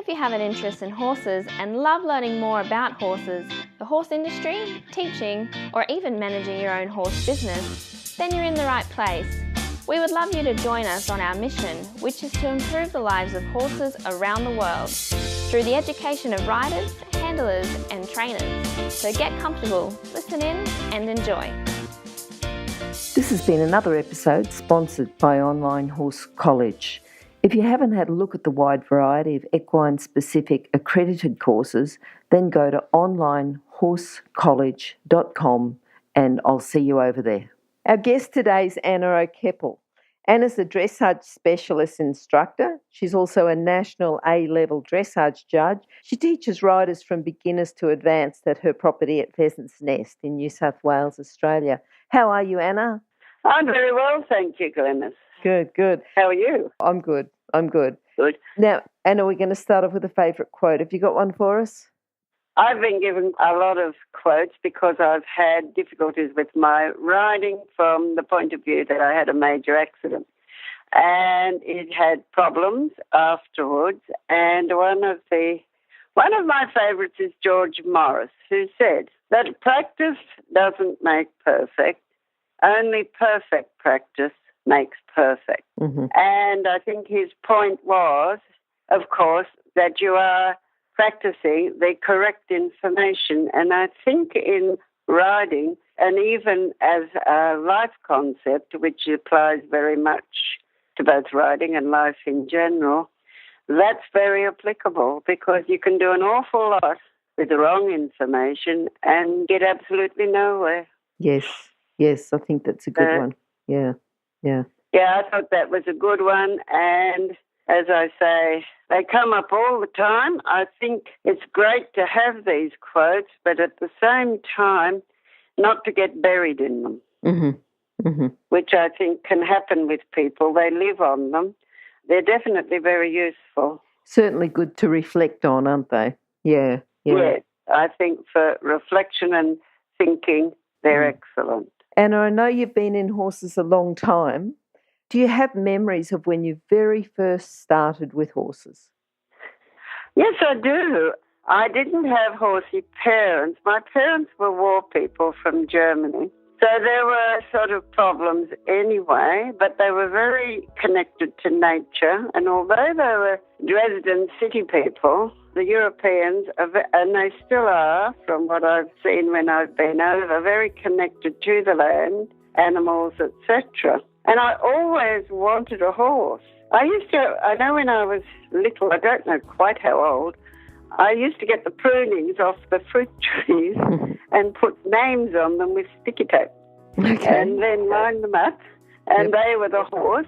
If you have an interest in horses and love learning more about horses, the horse industry, teaching, or even managing your own horse business, then you're in the right place. We would love you to join us on our mission, which is to improve the lives of horses around the world through the education of riders, handlers, and trainers. So get comfortable, listen in, and enjoy. This has been another episode sponsored by Online Horse College. If you haven't had a look at the wide variety of equine-specific accredited courses, then go to onlinehorsecollege.com and I'll see you over there. Our guest today is Anna O'Keppel. Anna's a dressage specialist instructor. She's also a national A-level dressage judge. She teaches riders from beginners to advanced at her property at Pheasant's Nest in New South Wales, Australia. How are you, Anna? I'm very well, thank you, Glenys. Good. How are you? I'm good. Good. Now, Anna, we're going to start off with a favourite quote. Have you got one for us? I've been given a lot of quotes because I've had difficulties with my riding from the point of view that I had a major accident. And it had problems afterwards. And one of my favourites is George Morris, who said that practice doesn't make perfect, only perfect practice makes perfect. Mm-hmm. And I think his point was, of course, that you are practicing the correct information. And I think in riding, and even as a life concept, which applies very much to both riding and life in general, that's very applicable because you can do an awful lot with the wrong information and get absolutely nowhere. Yes, I think that's a good one. Yeah, I thought that was a good one. And as I say, they come up all the time. I think it's great to have these quotes, but at the same time, not to get buried in them, which I think can happen with people. They live on them. They're definitely very useful. Certainly good to reflect on, aren't they? Yeah. I think for reflection and thinking, they're excellent. Anna, I know you've been in horses a long time. Do you have memories of when you very first started with horses? Yes, I do. I didn't have horsey parents. My parents were war people from Germany. So there were sort of problems anyway, but they were very connected to nature. And although they were resident city people, the Europeans, and they still are, from what I've seen when I've been over, very connected to the land, animals, etc. And I always wanted a horse. I know when I was little, I don't know quite how old, I used to get the prunings off the fruit trees and put names on them with sticky tape. Okay. And then line them up, and they were the horse.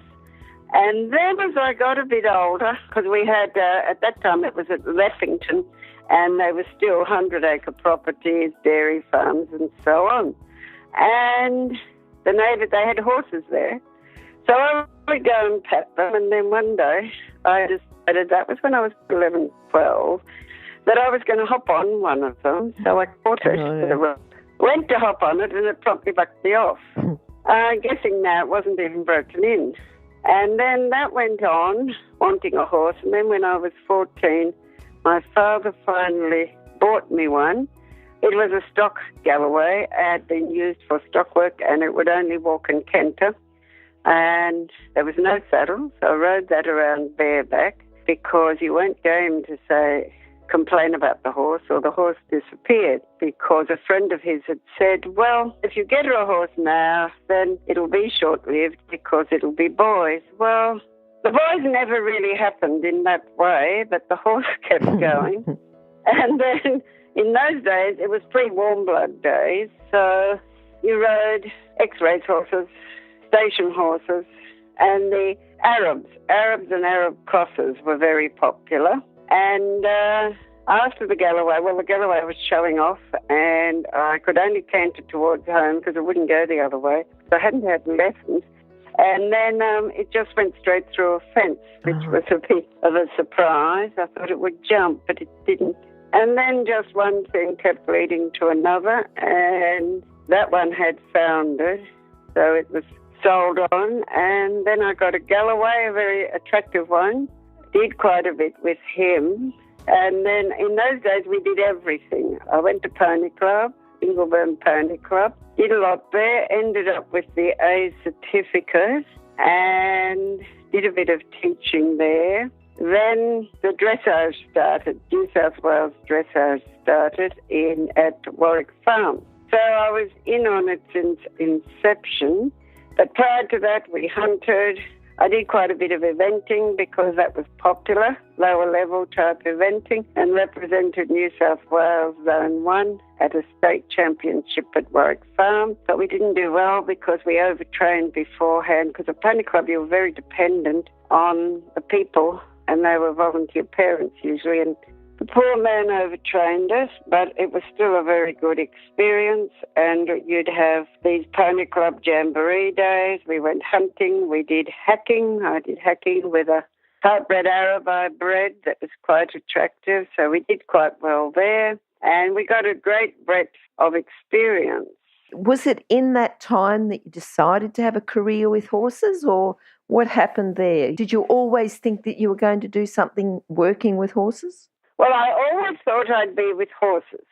And then as I got a bit older, because we had, at that time it was at Leffington, and they were still 100-acre properties, dairy farms and so on. And the neighbours, they had horses there. So I would go and pat them, and then one day I decided, that was when I was 11, 12, that I was going to hop on one of them. So I caught it with a rope, went to hop on it, and it promptly bucked me off. I'm guessing now it wasn't even broken in. And then that went on, wanting a horse. And then when I was 14, my father finally bought me one. It was a stock Galloway. It had been used for stock work, and it would only walk and canter. And there was no saddle, so I rode that around bareback because you weren't game to complain about the horse, or the horse disappeared, because a friend of his had said, well, if you get her a horse now, then it'll be short-lived because it'll be boys. Well, the boys never really happened in that way, but the horse kept going. And then in those days, it was pre-warm blood days, so you rode ex-race horses, station horses, and the Arabs and Arab crosses were very popular. And after the Galloway was showing off, and I could only canter towards home because it wouldn't go the other way. So I hadn't had lessons. And then it just went straight through a fence, which was a bit of a surprise. I thought it would jump, but it didn't. And then just one thing kept leading to another, and that one had foundered, so it was sold on. And then I got a Galloway, a very attractive one. Did quite a bit with him, And then in those days, we did everything. I went to Pony Club, Ingleburn Pony Club, did a lot there, ended up with the A certificate and did a bit of teaching there. Then the dressage started, New South Wales dressage started at Warwick Farm. So I was in on it since inception. But prior to that, we hunted. I did quite a bit of eventing because that was popular, lower level type eventing, and represented New South Wales Zone 1 at a state championship at Warwick Farm. But we didn't do well because we overtrained beforehand, because at Pony Club you were very dependent on the people, and they were volunteer parents usually, and the poor man overtrained us, but it was still a very good experience. And you'd have these Pony Club Jamboree days. We went hunting. We did hacking. I did hacking with a part-bred Arab I bred that was quite attractive. So we did quite well there. And we got a great breadth of experience. Was it in that time that you decided to have a career with horses, or what happened there? Did you always think that you were going to do something working with horses? Well, I always thought I'd be with horses.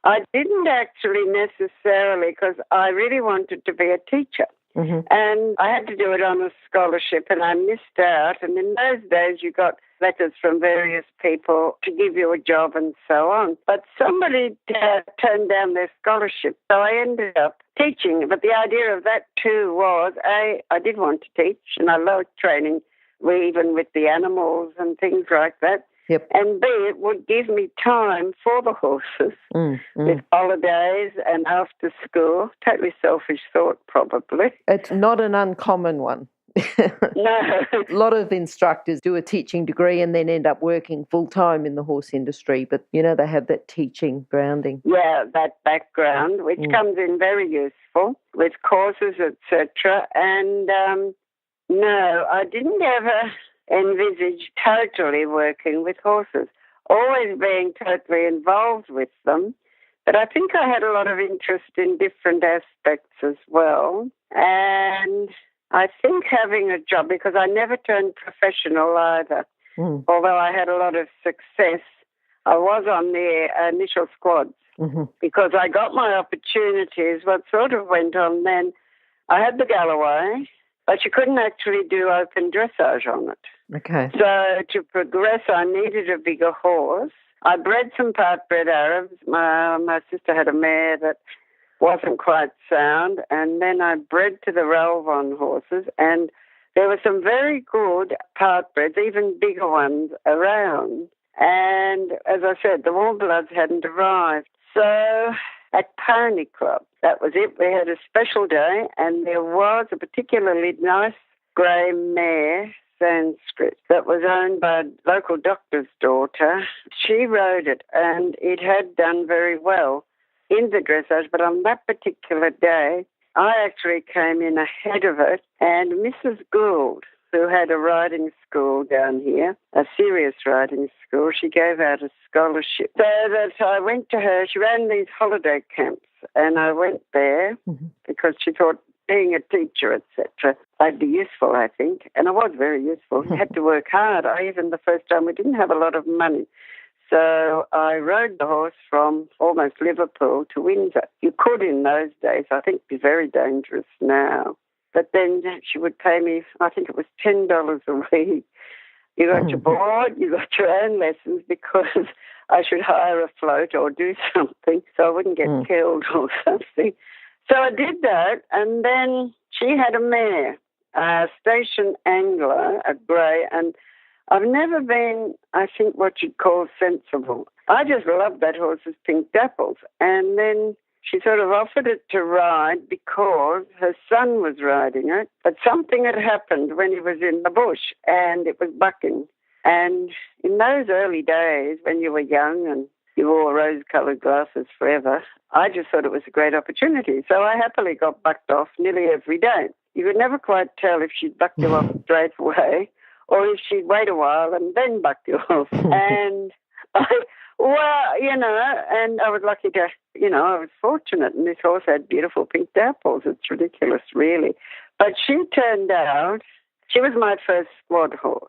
I didn't actually necessarily, because I really wanted to be a teacher. And I had to do it on a scholarship, and I missed out. And in those days, you got letters from various people to give you a job and so on. But somebody turned down their scholarship, so I ended up teaching. But the idea of that too was, A, I did want to teach, and I loved training, even with the animals and things like that. Yep. And B, it would give me time for the horses with holidays and after school. Totally selfish thought, probably. It's not an uncommon one. No. A lot of instructors do a teaching degree and then end up working full-time in the horse industry, but, you know, they have that teaching grounding. Yeah, that background, which comes in very useful with courses, etc. And no, I didn't ever envisage totally working with horses, always being totally involved with them. But I think I had a lot of interest in different aspects as well. And I think having a job, because I never turned professional either, although I had a lot of success, I was on the initial squads because I got my opportunities. What sort of went on then, I had the Galloway, but you couldn't actually do open dressage on it. Okay. So to progress, I needed a bigger horse. I bred some part-bred Arabs. My sister had a mare that wasn't quite sound, and then I bred to the Relvon horses, and there were some very good part-breds, even bigger ones, around. And as I said, the warm bloods hadn't arrived. So at Pony Club, that was it. We had a special day, and there was a particularly nice grey mare, Sanskrit, that was owned by a local doctor's daughter. She rode it, and it had done very well in the dressage, but on that particular day, I actually came in ahead of it, and Mrs. Gould, who had a riding school down here, a serious riding school, she gave out a scholarship. So that I went to her. She ran these holiday camps, and I went there because she thought being a teacher, etc., I'd be useful, I think. And I was very useful. You had to work hard. Even the first time, we didn't have a lot of money. So I rode the horse from almost Liverpool to Windsor. You could in those days. I think it'd be very dangerous now. But then she would pay me, I think it was $10 a week. You got your board, you got your own lessons, because I should hire a float or do something so I wouldn't get killed or something. So I did that, and then she had a mare, a station angler, a grey, and I've never been, I think, what you'd call sensible. I just loved that horse's pink dapples. And then she sort of offered it to ride because her son was riding it, but something had happened when he was in the bush and it was bucking. And in those early days, when you were young and you wore rose-coloured glasses forever, I just thought it was a great opportunity. So I happily got bucked off nearly every day. You could never quite tell if she'd bucked you off straight away or if she'd wait a while and then buck you off. And and I was lucky to, I was fortunate, and this horse had beautiful pink dapples. It's ridiculous, really. But she turned out, she was my first squad horse.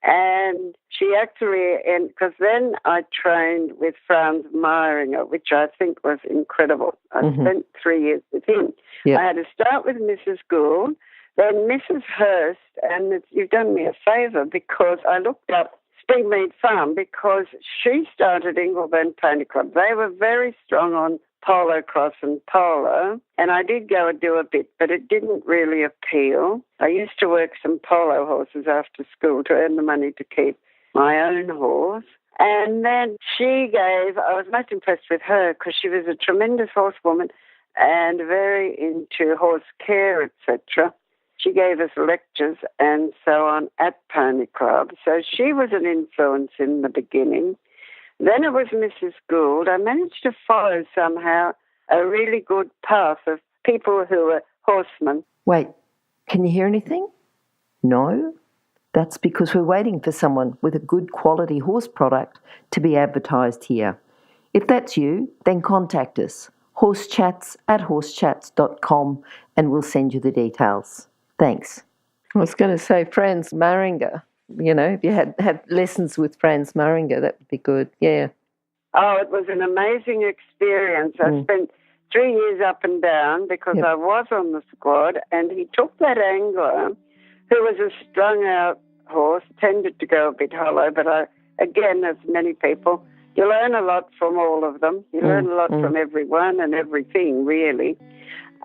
And she actually, because then I trained with Franz Meiringer, which I think was incredible. I spent 3 years with him. Yep. I had to start with Mrs. Gould, then Mrs. Hurst, and you've done me a favour because I looked up Springmead Farm because she started Ingleburn Pony Club. They were very strong on polo cross and polo, and I did go and do a bit, but it didn't really appeal. I used to work some polo horses after school to earn the money to keep my own horse. And then I was most impressed with her because she was a tremendous horsewoman and very into horse care, etc. She gave us lectures and so on at Pony Club. So she was an influence in the beginning. Then it was Mrs. Gould. I managed to follow somehow a really good path of people who were horsemen. Wait, can you hear anything? No? That's because we're waiting for someone with a good quality horse product to be advertised here. If that's you, then contact us, horsechats@horsechats.com, and we'll send you the details. Thanks. I was going to say Franz Meiringer. You know, if you had lessons with Franz Meiringer, that would be good. Yeah. Oh, it was an amazing experience. I spent 3 years up and down because I was on the squad, and he took that angler who was a strung-out horse, tended to go a bit hollow, but again, as many people, you learn a lot from all of them. You learn a lot from everyone and everything, really.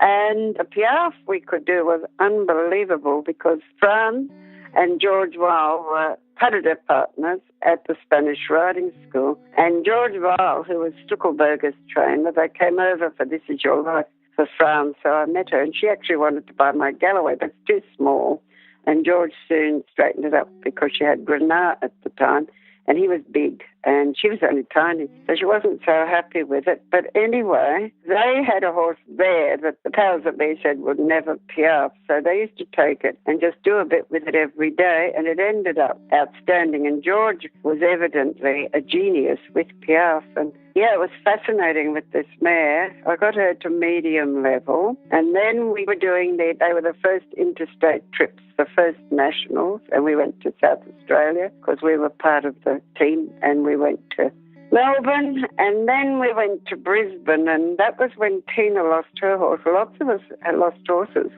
And the piaffe we could do was unbelievable because Franz and George Weil were Padader partners at the Spanish Riding School. And George Weil, who was Stuckelberger's trainer, they came over for This Is Your Life for Franz. So I met her, and she actually wanted to buy my Galloway, but it's too small. And George soon straightened it up because she had Grenat at the time, and he was big, and she was only tiny. So she wasn't so happy with it. But anyway, they had a horse there that the powers that be said would never piaffe. So they used to take it and just do a bit with it every day, and it ended up outstanding. And George was evidently a genius with piaffe. And yeah, it was fascinating with this mare. I got her to medium level, and then we were doing they were the first interstate trips, the first nationals, and we went to South Australia because we were part of the team, and we went to Melbourne, and then we went to Brisbane, and that was when Tina lost her horse. Lots of us had lost horses.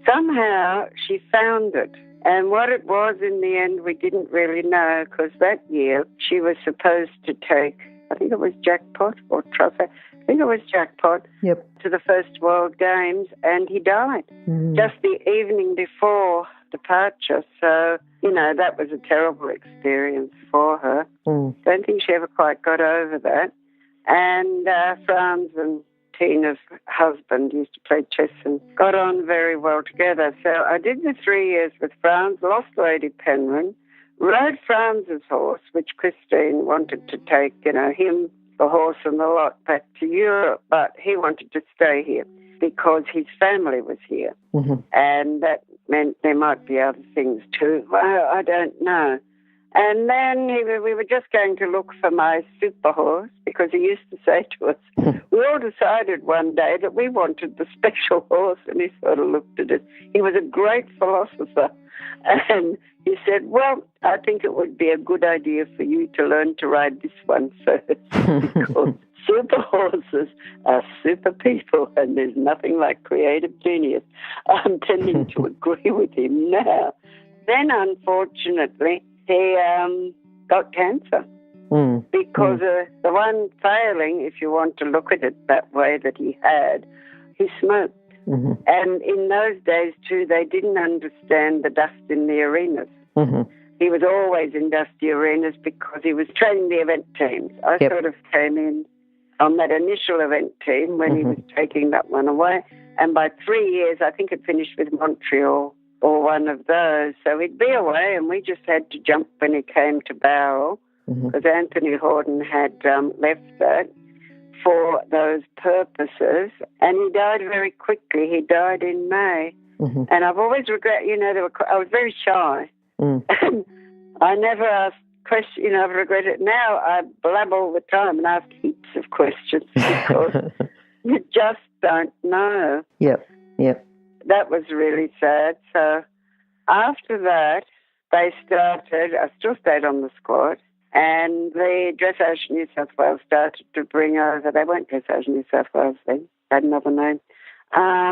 Somehow she found it. And what it was in the end, we didn't really know, because that year she was supposed to take, I think it was Jackpot or Truffaut, I think it was Jackpot, to the first World Games, and he died just the evening before departure. So, you know, that was a terrible experience for her. Don't think she ever quite got over that. And Franz and Tina's husband used to play chess and got on very well together. So I did the 3 years with Franz, lost Lady Penryn, rode Franz's horse, which Christine wanted to take, you know, him, the horse and the lot back to Europe, but he wanted to stay here because his family was here. And that meant there might be other things too. Well, I don't know. And then we were just going to look for my super horse because he used to say to us, we all decided one day that we wanted the special horse, and he sort of looked at us. He was a great philosopher. And he said, well, I think it would be a good idea for you to learn to ride this one first because super horses are super people and there's nothing like creative genius. I'm tending to agree with him now. Then, unfortunately, he got cancer because the one failing, if you want to look at it that way, that he had, he smoked. And in those days, too, they didn't understand the dust in the arenas. He was always in dusty arenas because he was training the event teams. I sort of came in on that initial event team when he was taking that one away. And by 3 years, I think it finished with Montreal or one of those. So he'd be away, and we just had to jump when he came to Bowral because Anthony Horden had left that for those purposes, and he died very quickly. He died in May. And I've always regretted, you know, I was very shy. And I never asked questions, you know, I've regretted it. Now I blab all the time and ask heaps of questions because you just don't know. That was really sad. So after that, they started, I still stayed on the squad, and the Dressage New South Wales started to bring over, they weren't Dressage New South Wales then, they had another name,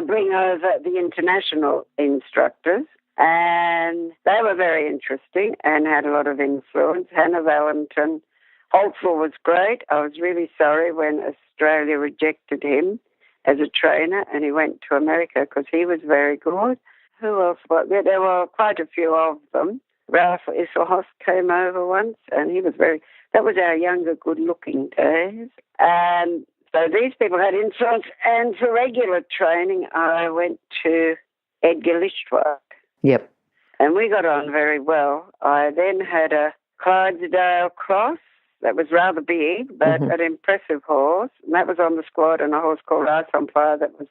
bring over the international instructors, and they were very interesting and had a lot of influence. Hannah Valentin, Holtzell was great. I was really sorry when Australia rejected him as a trainer and he went to America because he was very good. Who else? Well, there were quite a few of them. Ralph Isselhoff came over once and he was that was our younger, good-looking days. And so these people had influence. And for regular training, I went to Edgar Lichtwart. Yep. And we got on very well. I then had a Clydesdale Cross that was rather big, but an impressive horse. And that was on the squad, and a horse called Ice on Fire that was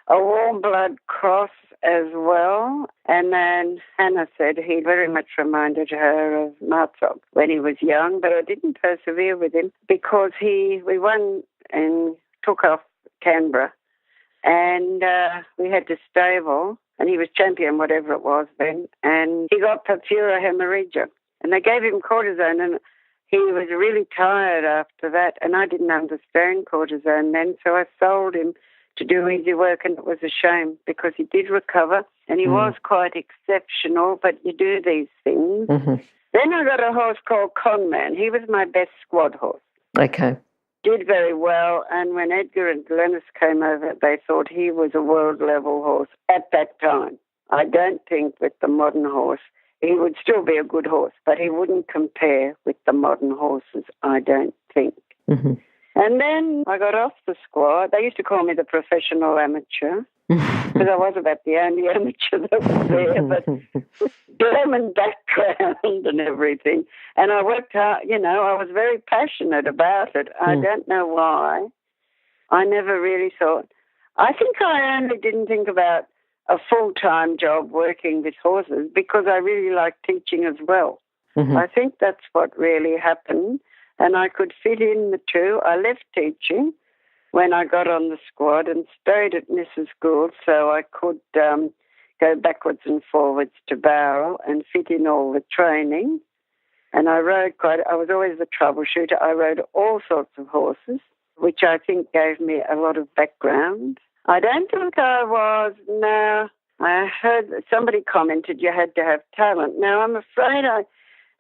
a warm blood cross as well. And then Hannah said he very much reminded her of Marzog when he was young, but I didn't persevere with him because we won and took off Canberra. And we had to stable, and he was champion, whatever it was then, and he got purpura hemorrhagia. And they gave him cortisone, and he was really tired after that, and I didn't understand cortisone then, so I sold him to do easy work, and it was a shame because he did recover, and he was quite exceptional, but you do these things. Then I got a horse called Conman. He was my best squad horse. Okay. Did very well, and when Edgar and Glennis came over, they thought he was a world-level horse at that time. I don't think with the modern horse, he would still be a good horse, but he wouldn't compare with the modern horses, I don't think. And then I got off the squad. They used to call me the professional amateur because I was about the only amateur that was there, but with German background and everything. And I worked hard, I was very passionate about it. I don't know why. I never really thought. I think I only didn't think about a full-time job working with horses because I really liked teaching as well. I think that's what really happened, and I could fit in the two. I left teaching when I got on the squad and stayed at Mrs. Gould so I could go backwards and forwards to Bowral and fit in all the training. And I was always the troubleshooter. I rode all sorts of horses, which I think gave me a lot of background. I don't think I heard somebody commented you had to have talent. Now, I'm afraid I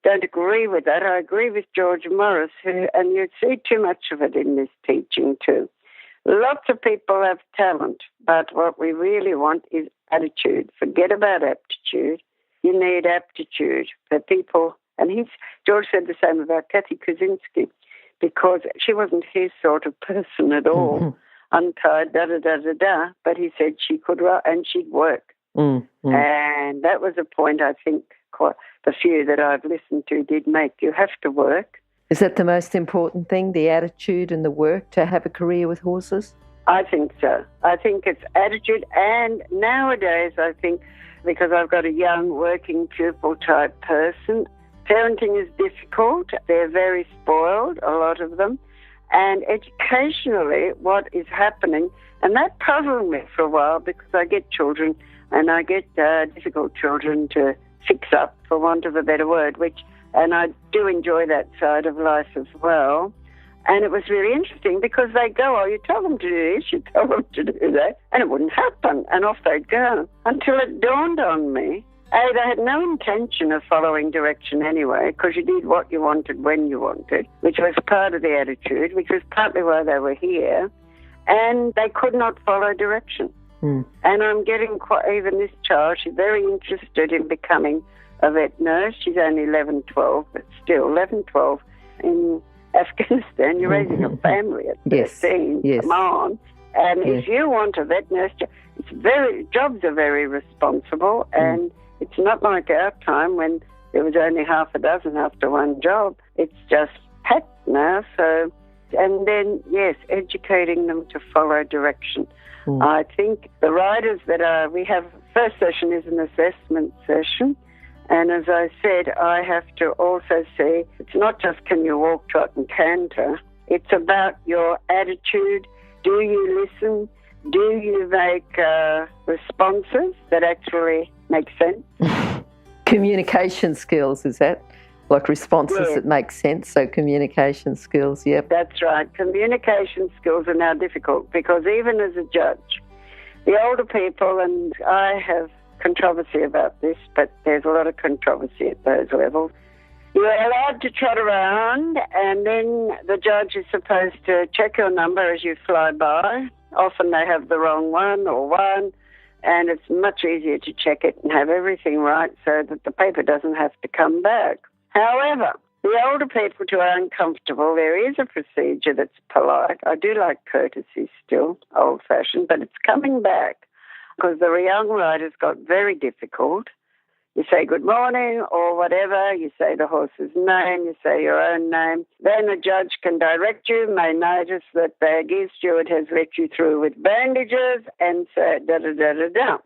don't agree with that. I agree with George Morris, and you see too much of it in this teaching too. Lots of people have talent, but what we really want is attitude. Forget about aptitude. You need aptitude for people. And George said the same about Kathy Kuczynski because she wasn't his sort of person at all. Untied, da-da-da-da-da, but he said she could run and she'd work. And that was a point I think quite the few that I've listened to did make. You have to work. Is that the most important thing, the attitude and the work to have a career with horses? I think so. I think it's attitude, and nowadays I think because I've got a young working pupil type person, parenting is difficult. They're very spoiled, a lot of them. And educationally, what is happening, and that puzzled me for a while because I get children and I get difficult children to fix up, for want of a better word, and I do enjoy that side of life as well. And it was really interesting because they go, you tell them to do this, you tell them to do that, and it wouldn't happen, and off they'd go. Until it dawned on me, they had no intention of following direction anyway, because you did what you wanted when you wanted, which was part of the attitude, which was partly why they were here, and they could not follow direction. And I'm getting even this child, she's very interested in becoming a vet nurse. She's only 11, 12, but still 11, 12 in Afghanistan. You're raising a family at 13. Yes. Come on. And if you want a vet nurse, jobs are very responsible, and it's not like our time when there was only half a dozen after one job. It's just packed now. So, and then, yes, educating them to follow direction. I think the riders we have, first session is an assessment session. And as I said, I have to also see, it's not just can you walk, trot and canter. It's about your attitude. Do you listen? Do you make responses that actually make sense? Communication skills, is that? Like responses that make sense, so communication skills, yep. That's right. Communication skills are now difficult because even as a judge, the older people, and I have controversy about this, but there's a lot of controversy at those levels. You're allowed to trot around, and then the judge is supposed to check your number as you fly by. Often they have the wrong one or one, and it's much easier to check it and have everything right so that the paper doesn't have to come back. However, the older people who are uncomfortable, there is a procedure that's polite. I do like courtesy still, old-fashioned, but it's coming back because the young riders got very difficult. You say good morning or whatever, you say the horse's name, you say your own name. Then a judge can direct you, may notice that the gear steward has let you through with bandages and say da-da-da-da-da.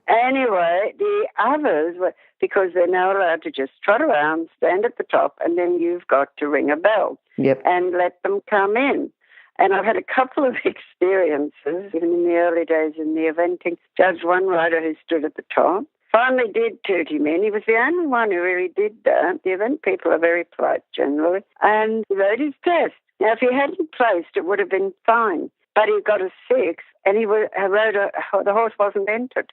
Anyway, the others, because they're now allowed to just trot around, stand at the top, and then you've got to ring a bell and let them come in. And I've had a couple of experiences, even in the early days in the eventing. Judged one rider who stood at the top, finally did toot him in. He was the only one who really did that. The event people are very polite generally. And he wrote his test. Now, if he hadn't placed, it would have been fine. But he got a 6, and the horse wasn't entered.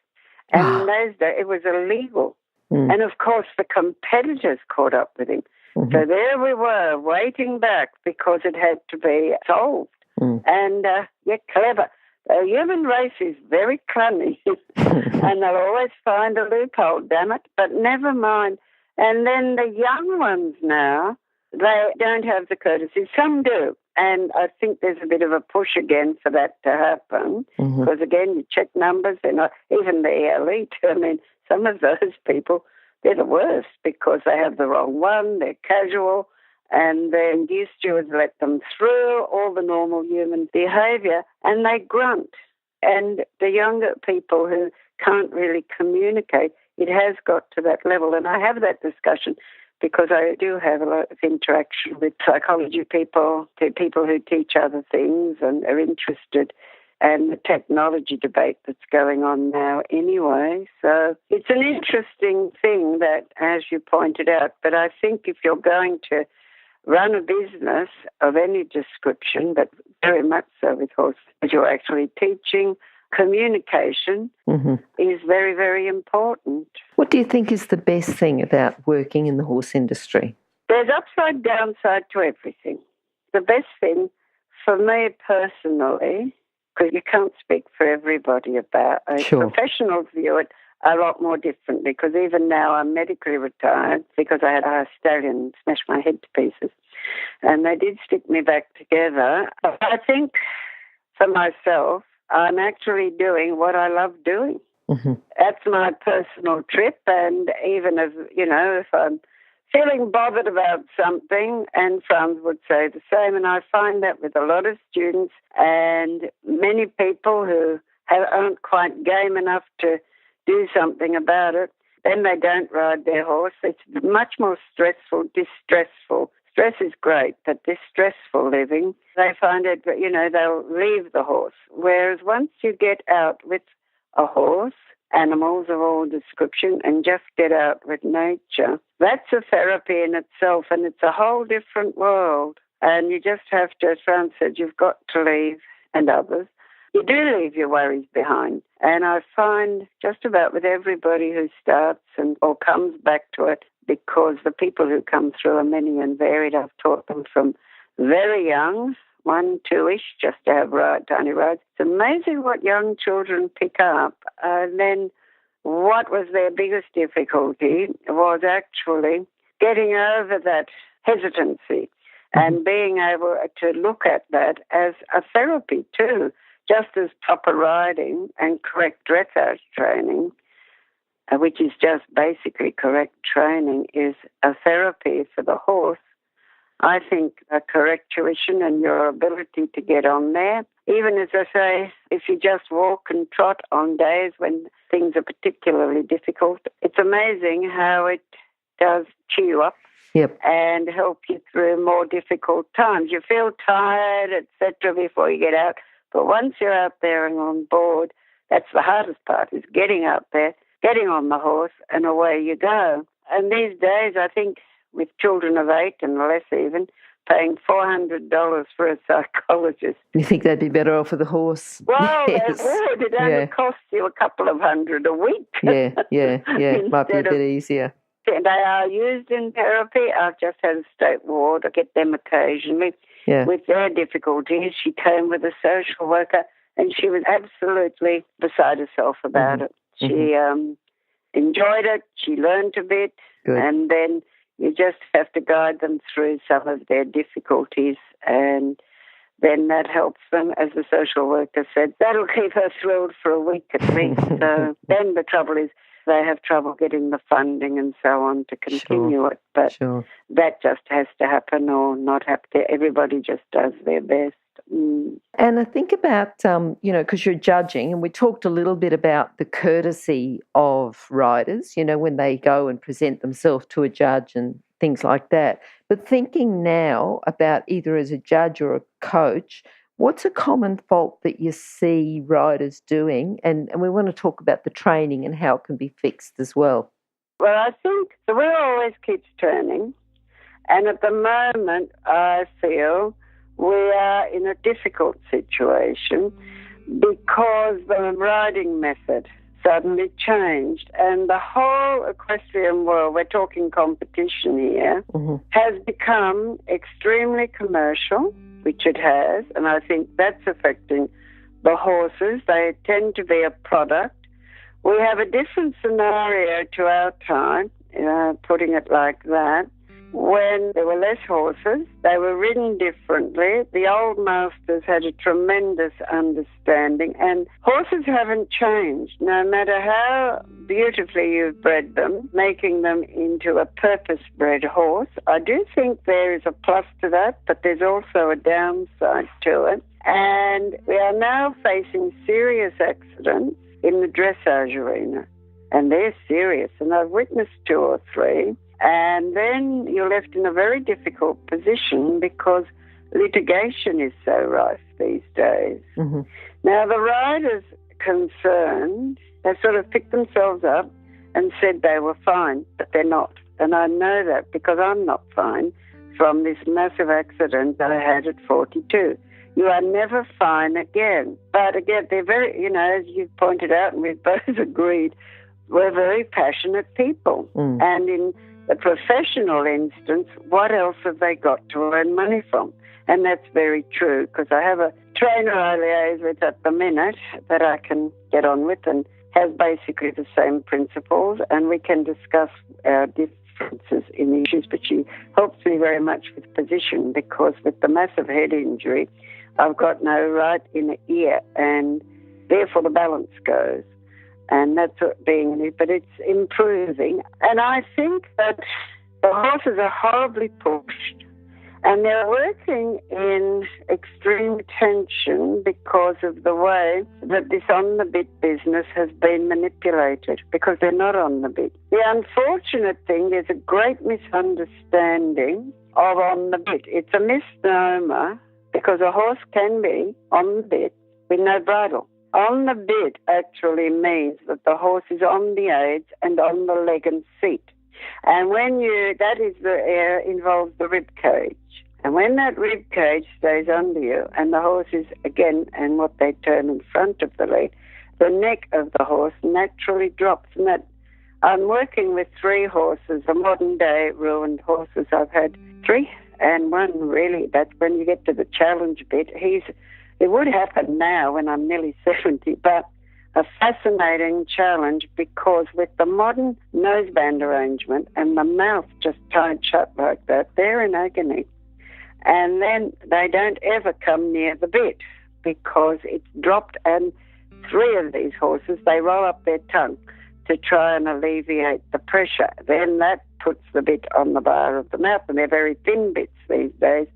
And in those days, it was illegal. And, of course, the competitors caught up with him. So there we were, waiting back because it had to be solved. And, clever. The human race is very cunning, and they'll always find a loophole, damn it, but never mind. And then the young ones now, they don't have the courtesy. Some do. And I think there's a bit of a push again for that to happen because, again, you check numbers. They're not, even the elite, I mean, some of those people, they're the worst because they have the wrong one, they're casual, and then gear stewards let them through all the normal human behaviour, and they grunt. And the younger people who can't really communicate, it has got to that level. And I have that discussion because I do have a lot of interaction with psychology people who teach other things and are interested, and the technology debate that's going on now anyway. So it's an interesting thing that, as you pointed out, but I think if you're going to run a business of any description, but very much so with horses, you're actually teaching, communication is very, very important. What do you think is the best thing about working in the horse industry? There's upside, downside to everything. The best thing for me personally, because you can't speak for everybody about it, professionals view it a lot more differently, because even now I'm medically retired because I had a stallion smash my head to pieces, and they did stick me back together. I think for myself, I'm actually doing what I love doing. That's my personal trip, and even if I'm feeling bothered about something, and Franz would say the same, and I find that with a lot of students and many people who aren't quite game enough to do something about it, then they don't ride their horse. It's much more stressful, distressful. Stress is great, but distressful living, they find it, they'll leave the horse. Whereas once you get out with a horse, animals of all description, and just get out with nature, that's a therapy in itself, and it's a whole different world. And you just have to, as Franz said, you've got to leave, and others. You do leave your worries behind. And I find just about with everybody who starts or comes back to it, because the people who come through are many and varied. I've taught them from very young, 1, 2-ish, just to have tiny rides. It's amazing what young children pick up. And then what was their biggest difficulty was actually getting over that hesitancy and being able to look at that as a therapy too, just as proper riding and correct dressage training, which is just basically correct training, is a therapy for the horse. I think a correct tuition and your ability to get on there, even as I say, if you just walk and trot on days when things are particularly difficult, it's amazing how it does cheer you up and help you through more difficult times. You feel tired, etc., before you get out, but once you're out there and on board, that's the hardest part, is getting out there getting on the horse, and away you go. And these days, I think, with children of 8 and less even, paying $400 for a psychologist. You think they'd be better off with a horse? Well, Yes. they would. It only costs you a couple of $100 a week. Yeah. Might be a bit easier. They are used in therapy. I've just had a state ward. I get them occasionally with their difficulties. She came with a social worker, and she was absolutely beside herself about it. She enjoyed it. She learned a bit. Good. And then you just have to guide them through some of their difficulties, and then that helps them. As the social worker said, that'll keep her thrilled for a week at least. So then the trouble is they have trouble getting the funding and so on to continue it. But that just has to happen or not have to. Everybody just does their best. And I think about, because you're judging, and we talked a little bit about the courtesy of riders, when they go and present themselves to a judge and things like that. But thinking now about either as a judge or a coach, what's a common fault that you see riders doing? And we want to talk about the training and how it can be fixed as well. Well, I think the wheel always keeps turning. And at the moment, I feel we are in a difficult situation because the riding method suddenly changed, and the whole equestrian world, we're talking competition here, has become extremely commercial, which it has, and I think that's affecting the horses. They tend to be a product. We have a different scenario to our time, putting it like that. When there were less horses, they were ridden differently. The old masters had a tremendous understanding, and horses haven't changed, no matter how beautifully you've bred them, making them into a purpose-bred horse. I do think there is a plus to that, but there's also a downside to it. And we are now facing serious accidents in the dressage arena, and they're serious, and I've witnessed 2 or 3. And then you're left in a very difficult position because litigation is so rife these days. Now, the riders concerned, they sort of picked themselves up and said they were fine, but they're not. And I know that because I'm not fine from this massive accident that I had at 42. You are never fine again. But again, they're very, as you pointed out and we've both agreed, we're very passionate people. And in the professional instance, what else have they got to earn money from? And that's very true, because I have a trainer I liaise with at the minute that I can get on with and has basically the same principles, and we can discuss our differences in the issues, but she helps me very much with position, because with the massive head injury, I've got no right inner ear, and therefore the balance goes. And that's what being, but it's improving. And I think that the horses are horribly pushed, and they're working in extreme tension because of the way that this on-the-bit business has been manipulated, because they're not on the bit. The unfortunate thing is a great misunderstanding of on the bit. It's a misnomer, because a horse can be on the bit with no bridle. On the bit actually means that the horse is on the aids and on the leg and seat. And that involves the rib cage. And when that rib cage stays under you and the horse is, again, and what they term in front of the leg, the neck of the horse naturally drops. And that I'm working with 3 horses, the modern day ruined horses. I've had 3 and 1 really, but when you get to the challenge bit, it would happen now when I'm nearly 70, but a fascinating challenge, because with the modern noseband arrangement and the mouth just tied shut like that, they're in agony. And then they don't ever come near the bit because it's dropped, and 3 of these horses, they roll up their tongue to try and alleviate the pressure. Then that puts the bit on the bar of the mouth, and they're very thin bits these days.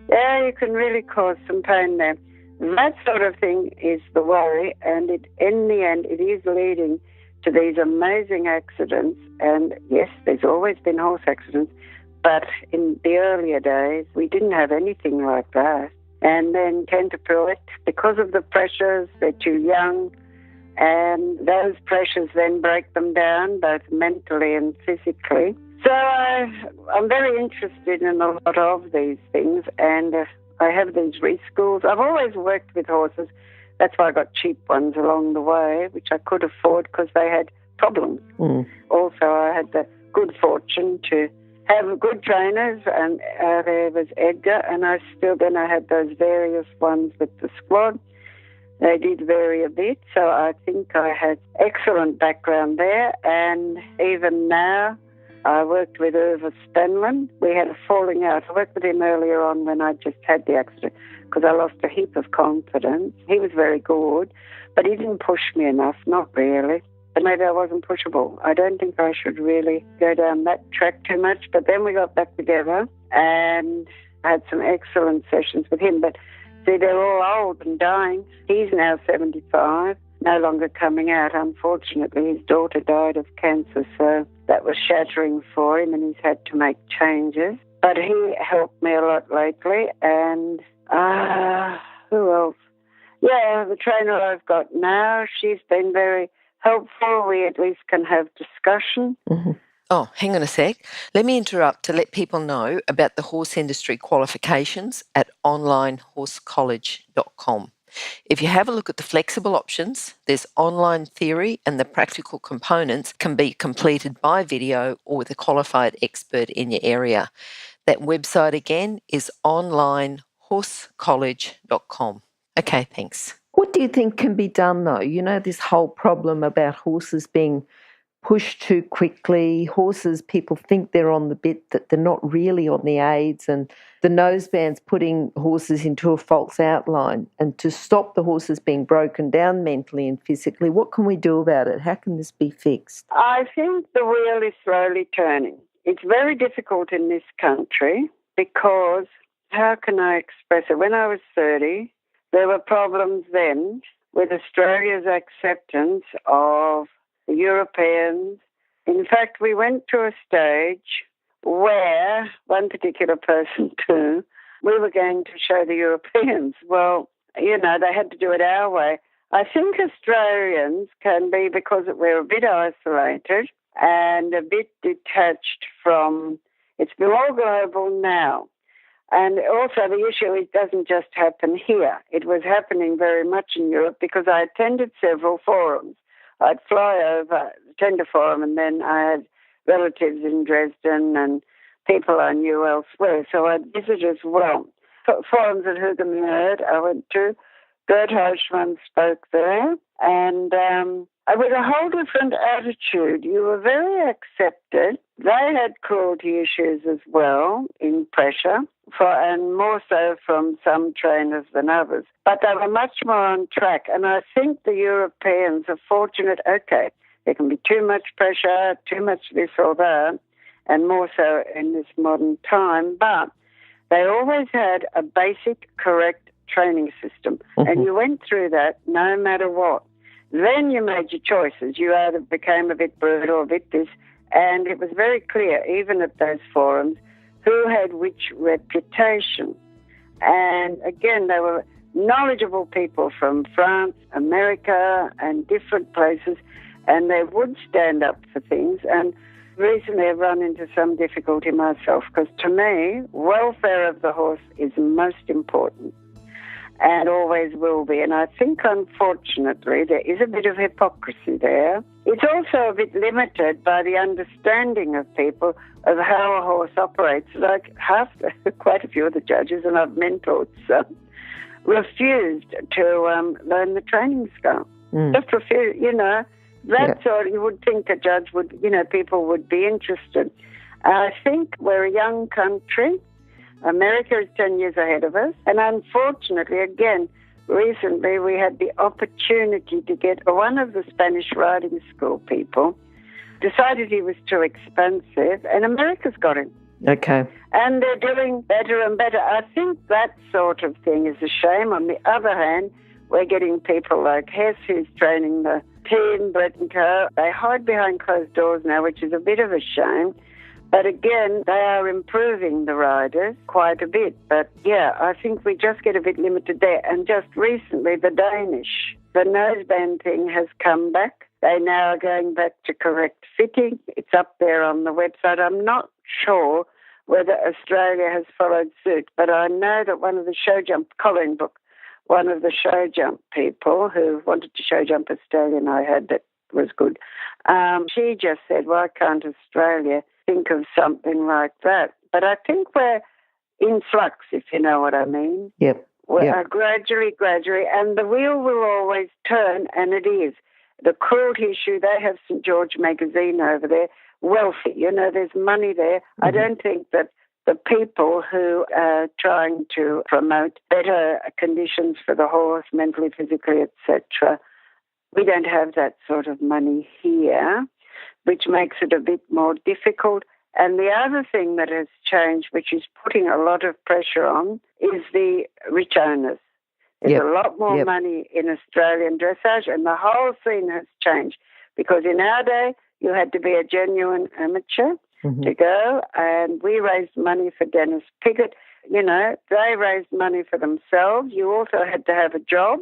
Yeah, you can really cause some pain there. That sort of thing is the worry, and in the end, it is leading to these amazing accidents. And yes, there's always been horse accidents, but in the earlier days, we didn't have anything like that. And then tend to pull it because of the pressures, they're too young, and those pressures then break them down, both mentally and physically. So I'm very interested in a lot of these things, and I have these reschools. I've always worked with horses. That's why I got cheap ones along the way, which I could afford because they had problems. Also, I had the good fortune to have good trainers, and there was Edgar, and I had those various ones with the squad. They did vary a bit, so I think I had excellent background there. And even now, I worked with Irva Spenlin. We had a falling out. I worked with him earlier on when I just had the accident because I lost a heap of confidence. He was very good, but he didn't push me enough, not really. But maybe I wasn't pushable. I don't think I should really go down that track too much. But then we got back together and I had some excellent sessions with him. But see, they're all old and dying. He's now 75, no longer coming out. Unfortunately, his daughter died of cancer, so that was shattering for him and he's had to make changes. But he helped me a lot lately. And who else? Yeah, the trainer I've got now, she's been very helpful. We at least can have discussion. Oh, hang on a sec. Let me interrupt to let people know about the horse industry qualifications at onlinehorsecollege.com. If you have a look at the flexible options, there's online theory and the practical components can be completed by video or with a qualified expert in your area. That website again is onlinehorsecollege.com. Okay, thanks. What do you think can be done though? You know, this whole problem about horses being pushed too quickly, horses, people think they're on the bit, that they're not really on the aids, and the noseband's putting horses into a false outline. And to stop the horses being broken down mentally and physically, what can we do about it? How can this be fixed? I think the wheel is slowly turning. It's very difficult in this country because, how can I express it? When I was 30, there were problems then with Australia's acceptance of the Europeans. In fact, we went to a stage where one particular person too, we were going to show the Europeans. Well, you know, they had to do it our way. I think Australians can be, because we're a bit isolated and a bit detached from, it's more global now. And also the issue, it doesn't just happen here. It was happening very much in Europe because I attended several forums. I'd fly over, attend a forum, and then I had relatives in Dresden and people I knew elsewhere. So I'd visit as well. Forums at Hugenherd I went to. Gerd Heischmann spoke there. And with a whole different attitude. You were very accepted. They had cruelty issues as well in pressure, and more so from some trainers than others. But they were much more on track. And I think the Europeans are fortunate. Okay, there can be too much pressure, too much this or that, and more so in this modern time. But they always had a basic, correct training system. And you went through that no matter what. Then you made your choices. You either became a bit brutal or a bit this. And it was very clear, even at those forums, who had which reputation. And again, they were knowledgeable people from France, America, and different places, and they would stand up for things. And recently I've run into some difficulty myself, because to me, welfare of the horse is most important and always will be. And I think, unfortunately, there is a bit of hypocrisy there. It's also a bit limited by the understanding of people of how a horse operates. Like quite a few of the judges, and I've mentored some, refused to learn the training skill. Just refused, That's all. You would think a judge would, people would be interested. I think we're a young country. America is 10 years ahead of us. And unfortunately, again, recently we had the opportunity to get one of the Spanish riding school people, decided he was too expensive, and America's got him. Okay. And they're doing better and better. I think that sort of thing is a shame. On the other hand, we're getting people like Hess, who's training the team, Brett and Co. They hide behind closed doors now, which is a bit of a shame. But again, they are improving the riders quite a bit. But yeah, I think we just get a bit limited there. And just recently, the Danish The noseband thing has come back. They now are going back to correct fitting. It's up there on the website. I'm not sure whether Australia has followed suit, but I know that one of the show jump, Colin Book, one of the show jump people who wanted to show jump Australia, and I heard that was good, she just said, why can't Australia think of something like that? But I think we're in flux, if you know what I mean. Yep. We're gradually, and the wheel will always turn, and it is. The cruelty issue, they have St. George magazine over there, wealthy, there's money there. Mm-hmm. I don't think that the people who are trying to promote better conditions for the horse, mentally, physically, etc., we don't have that sort of money here, which makes it a bit more difficult. And the other thing that has changed, which is putting a lot of pressure on, is the rich owners. There's a lot more money in Australian dressage, and the whole scene has changed. Because in our day, you had to be a genuine amateur to go, and we raised money for Dennis Piggott. They raised money for themselves. You also had to have a job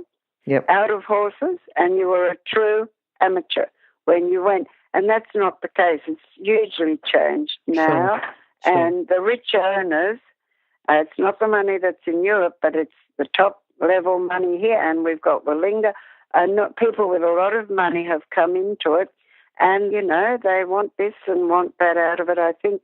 out of horses, and you were a true amateur when you went. And that's not the case. It's hugely changed now. Sure. And the rich owners, it's not the money that's in Europe, but it's the top level money here. And we've got Wallinga. People with a lot of money have come into it. And, they want this and want that out of it. I think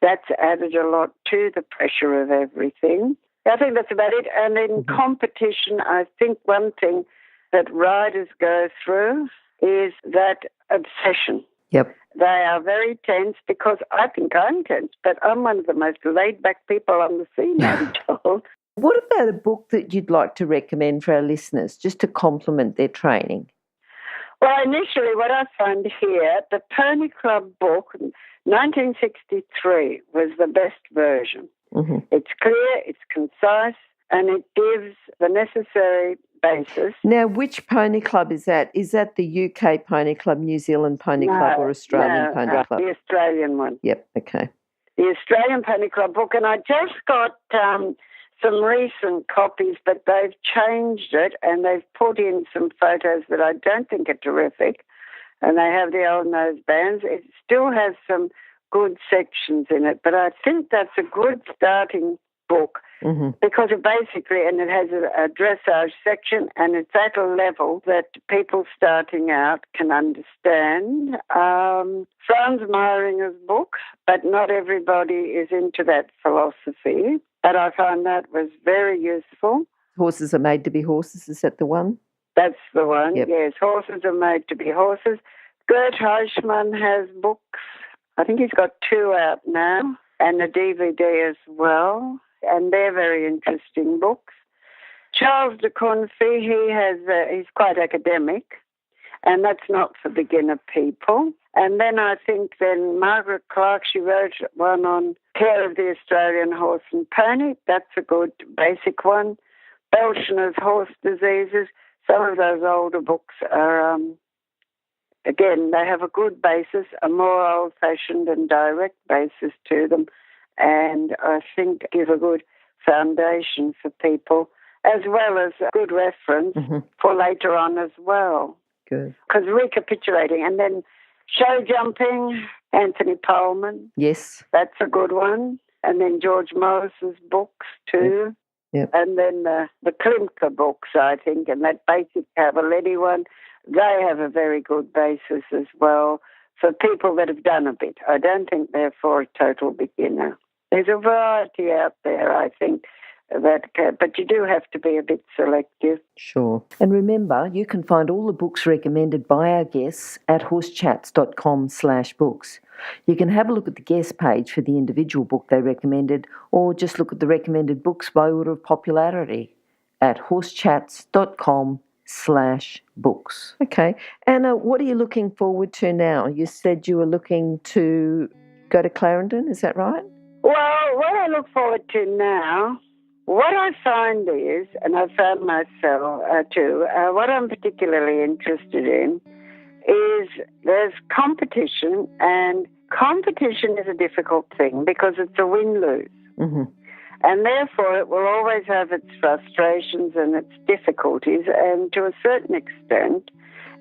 that's added a lot to the pressure of everything. I think that's about it. And in competition, I think one thing that riders go through is that obsession. Yep. They are very tense because I think I'm tense, but I'm one of the most laid-back people on the scene, I'm told. What about a book that you'd like to recommend for our listeners just to complement their training? Well, initially what I found here, the Pony Club book, 1963, was the best version. Mm-hmm. It's clear, it's concise, and it gives the necessary basis. Now, which pony club is that? Is that the UK Pony Club, New Zealand Pony Club, or Australian Pony Club? The Australian one. Yep, okay. The Australian Pony Club book, and I just got some recent copies, but they've changed it and they've put in some photos that I don't think are terrific, and they have the old nosebands. It still has some good sections in it, but I think that's a good starting book because it basically, and it has a dressage section, and it's at a level that people starting out can understand. Franz Meiringer's book, but not everybody is into that philosophy. But I found that was very useful. Horses are made to be horses, is that the one? That's the one, yep. Yes. Horses are made to be horses. Gert Heischmann has books. I think he's got 2 out now, and a DVD as well. And they're very interesting books. Charles de Courtney, he's quite academic, and that's not for beginner people. And then I think Margaret Clark, she wrote one on care of the Australian horse and pony. That's a good basic one. Belshner's Horse Diseases. Some of those older books are, again, they have a good basis, a more old-fashioned and direct basis to them, and I think give a good foundation for people, as well as a good reference for later on as well. Good. Because recapitulating, and then show jumping, Anthony Pullman. Yes. That's a good one. And then George Morris's books too. Yep. And then the Klimke books, I think, and that basic Cavaletti one, they have a very good basis as well for people that have done a bit. I don't think they're for a total beginner. There's a variety out there, I think, but you do have to be a bit selective. Sure. And remember, you can find all the books recommended by our guests at horsechats.com/books. You can have a look at the guest page for the individual book they recommended, or just look at the recommended books by order of popularity at horsechats.com/books. Okay. Anna, what are you looking forward to now? You said you were looking to go to Clarendon, is that right? Well, what I look forward to now, what I find is, and I found myself too, what I'm particularly interested in is there's competition, and competition is a difficult thing because it's a win-lose. And therefore it will always have its frustrations and its difficulties, and to a certain extent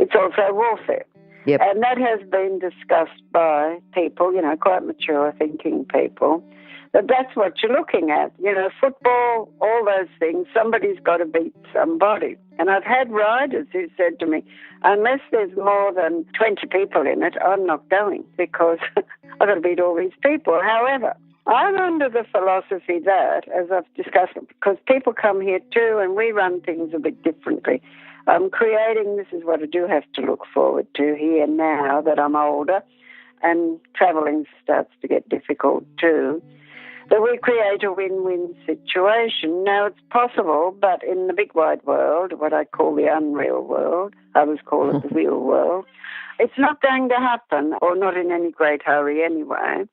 it's also warfare. Yep. And that has been discussed by people, quite mature thinking people, that that's what you're looking at. Football, all those things, somebody's got to beat somebody. And I've had riders who said to me, unless there's more than 20 people in it, I'm not going because I've got to beat all these people. However, I'm under the philosophy that, as I've discussed, because people come here too and we run things a bit differently. I'm creating, this is what I do have to look forward to here now that I'm older and travelling starts to get difficult too, that we create a win-win situation. Now, it's possible, but in the big wide world, what I call the unreal world, others call it the real world, it's not going to happen, or not in any great hurry anyway,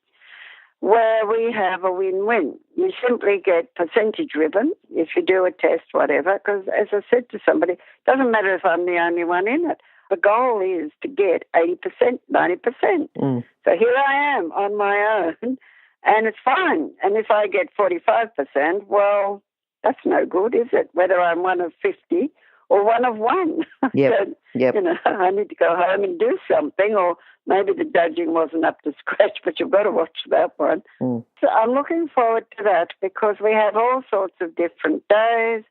where we have a win-win. You simply get percentage ribbon if you do a test, whatever, because as I said to somebody, it doesn't matter if I'm the only one in it. The goal is to get 80%, 90%. So here I am on my own, and it's fine. And if I get 45%, well, that's no good, is it? Whether I'm one of 50 or one of one. Yep. So, I need to go home and do something, or maybe the judging wasn't up to scratch, but you've got to watch that one. So I'm looking forward to that because we have all sorts of different days.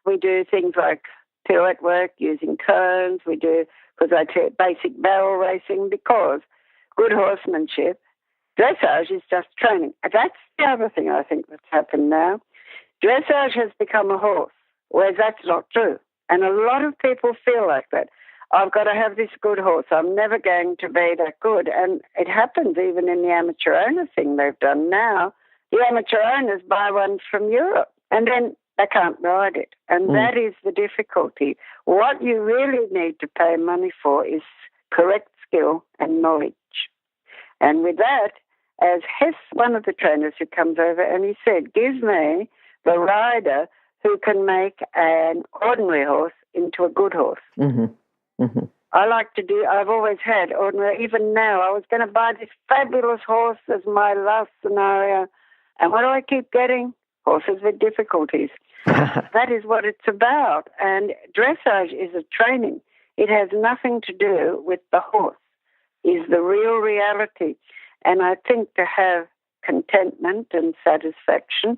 We do things like pirouette work using cones. We do, because I take basic barrel racing, because good horsemanship, dressage is just training. That's the other thing I think that's happened now. Dressage has become a horse, whereas that's not true. And a lot of people feel like that. I've got to have this good horse. I'm never going to be that good. And it happens even in the amateur owner thing they've done now. The amateur owners buy one from Europe and then they can't ride it. And that is the difficulty. What you really need to pay money for is correct skill and knowledge. And with that, as Hess, one of the trainers who comes over, and he said, give me the rider who can make an ordinary horse into a good horse. I like to do, I've always had ordinary, even now, I was going to buy this fabulous horse as my last scenario. And what do I keep getting? Horses with difficulties. That is what it's about. And dressage is a training. It has nothing to do with the horse. Is the real reality. And I think to have contentment and satisfaction,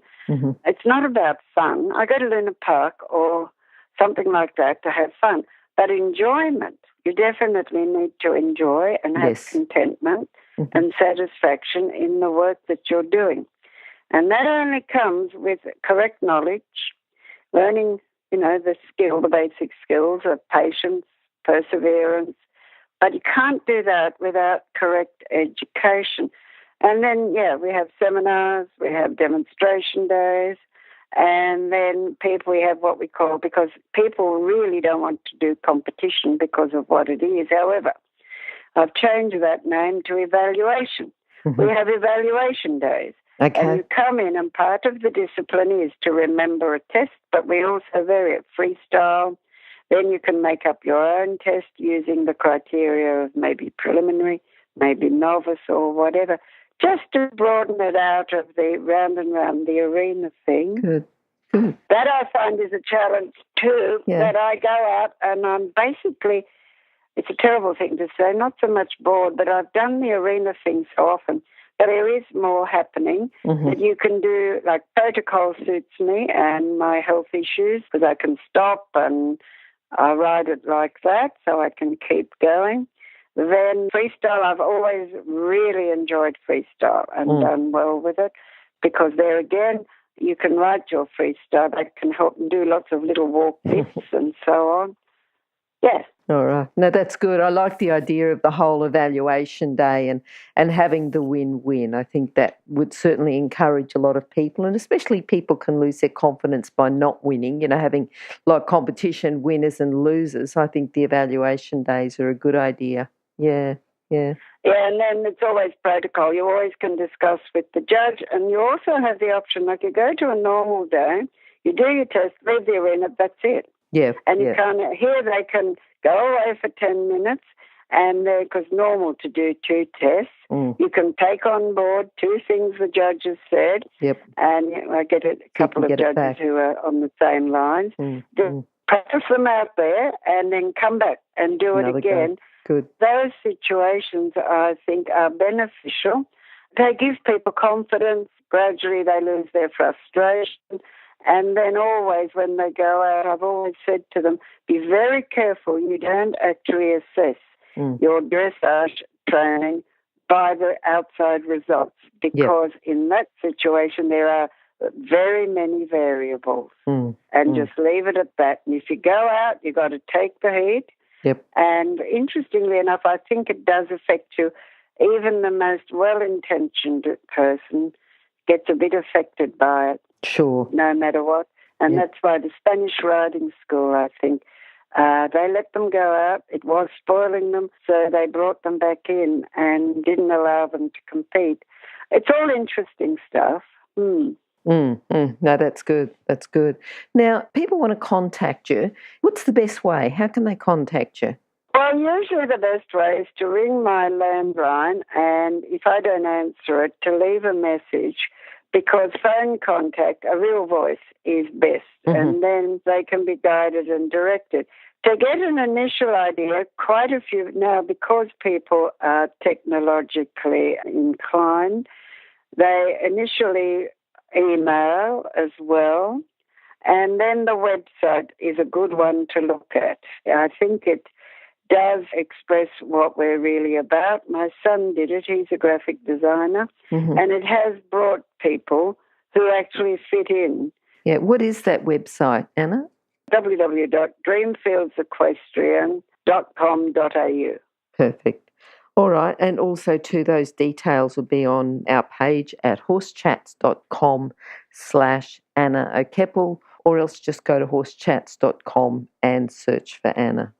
it's not about fun. I go to Luna Park or something like that to have fun. But enjoyment, you definitely need to enjoy and have contentment and satisfaction in the work that you're doing. And that only comes with correct knowledge, learning, the skill, the basic skills of patience, perseverance. But you can't do that without correct education. And then, we have seminars, we have demonstration days, and then we have what we call, because people really don't want to do competition because of what it is. However, I've changed that name to evaluation. We have evaluation days. Okay. And you come in, and part of the discipline is to remember a test, but we also vary it freestyle. Then you can make up your own test using the criteria of maybe preliminary, maybe novice or whatever, just to broaden it out of the round and round the arena thing. Good. That I find is a challenge too, that I go out and I'm basically, it's a terrible thing to say, not so much bored, but I've done the arena thing so often that there is more happening that you can do, like protocol suits me and my health issues because I can stop and I ride it like that so I can keep going. Then freestyle, I've always really enjoyed freestyle and done well with it because there again, you can ride your freestyle. That can help and do lots of little walk bits and so on. Yes. All right. No, that's good. I like the idea of the whole evaluation day and having the win-win. I think that would certainly encourage a lot of people, and especially people can lose their confidence by not winning, having like competition winners and losers. I think the evaluation days are a good idea. Yeah. Yeah, and then it's always protocol. You always can discuss with the judge, and you also have the option, like you go to a normal day, you do your test, leave the arena, that's it. Yeah. And you can't, here they can go away for 10 minutes and because normal to do 2 tests. You can take on board 2 things the judges said, and I get a couple of judges who are on the same lines. Practice them out there and then come back and do it again. Good. Those situations, I think, are beneficial. They give people confidence. Gradually they lose their frustration. And then always when they go out, I've always said to them, be very careful you don't actually assess your dressage training by the outside results, because in that situation there are very many variables. And just leave it at that. And if you go out, you've got to take the heat. And interestingly enough, I think it does affect you. Even the most well-intentioned person gets a bit affected by it. Sure. No matter what. And that's why the Spanish riding school, I think, they let them go out. It was spoiling them, so they brought them back in and didn't allow them to compete. It's all interesting stuff. No, that's good. That's good. Now, people want to contact you. What's the best way? How can they contact you? Well, usually the best way is to ring my landline, and if I don't answer it, to leave a message, because phone contact, a real voice, is best, and then they can be guided and directed. To get an initial idea, quite a few now, because people are technologically inclined, they initially email as well, and then the website is a good one to look at. I think it does express what we're really about. My son did it. He's a graphic designer, and it has brought people who actually fit in. Yeah, what is that website, Anna? www.dreamfieldsequestrian.com.au. Perfect. All right, and also too, those details will be on our page at horsechats.com/Anna O'Keppel, or else just go to horsechats.com and search for Anna.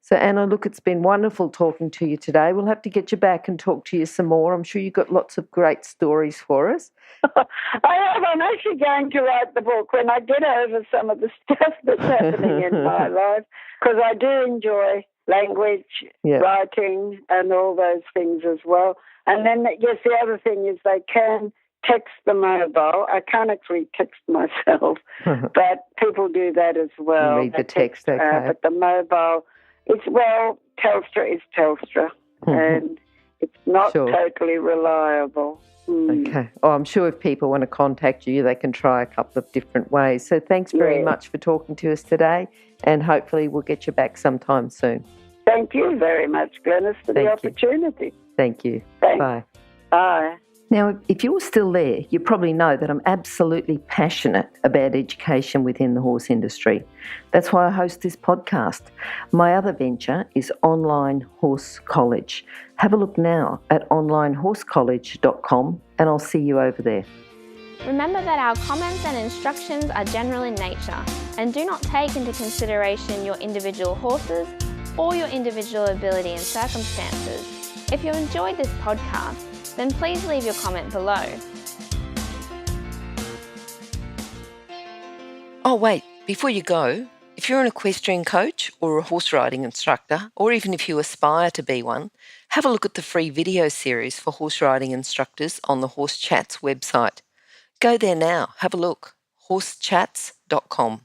So, Anna, look, it's been wonderful talking to you today. We'll have to get you back and talk to you some more. I'm sure you've got lots of great stories for us. I have. I'm actually going to write the book when I get over some of the stuff that's happening in my life, because I do enjoy language, writing, and all those things as well. And then, yes, the other thing is they can text the mobile. I can't actually text myself, but people do that as well. Read the text, okay. But the mobile, Telstra is Telstra, and it's not totally reliable. Okay. Oh, I'm sure if people want to contact you, they can try a couple of different ways. So thanks very much for talking to us today, and hopefully we'll get you back sometime soon. Thank you very much, Glenys, for the opportunity. Thank you. Thanks. Bye. Bye. Now, if you're still there, you probably know that I'm absolutely passionate about education within the horse industry. That's why I host this podcast. My other venture is Online Horse College. Have a look now at onlinehorsecollege.com, and I'll see you over there. Remember that our comments and instructions are general in nature and do not take into consideration your individual horses or your individual ability and circumstances. If you enjoyed this podcast, then please leave your comment below. Oh, wait, before you go, if you're an equestrian coach or a horse riding instructor, or even if you aspire to be one, have a look at the free video series for horse riding instructors on the Horse Chats website. Go there now, have a look, horsechats.com.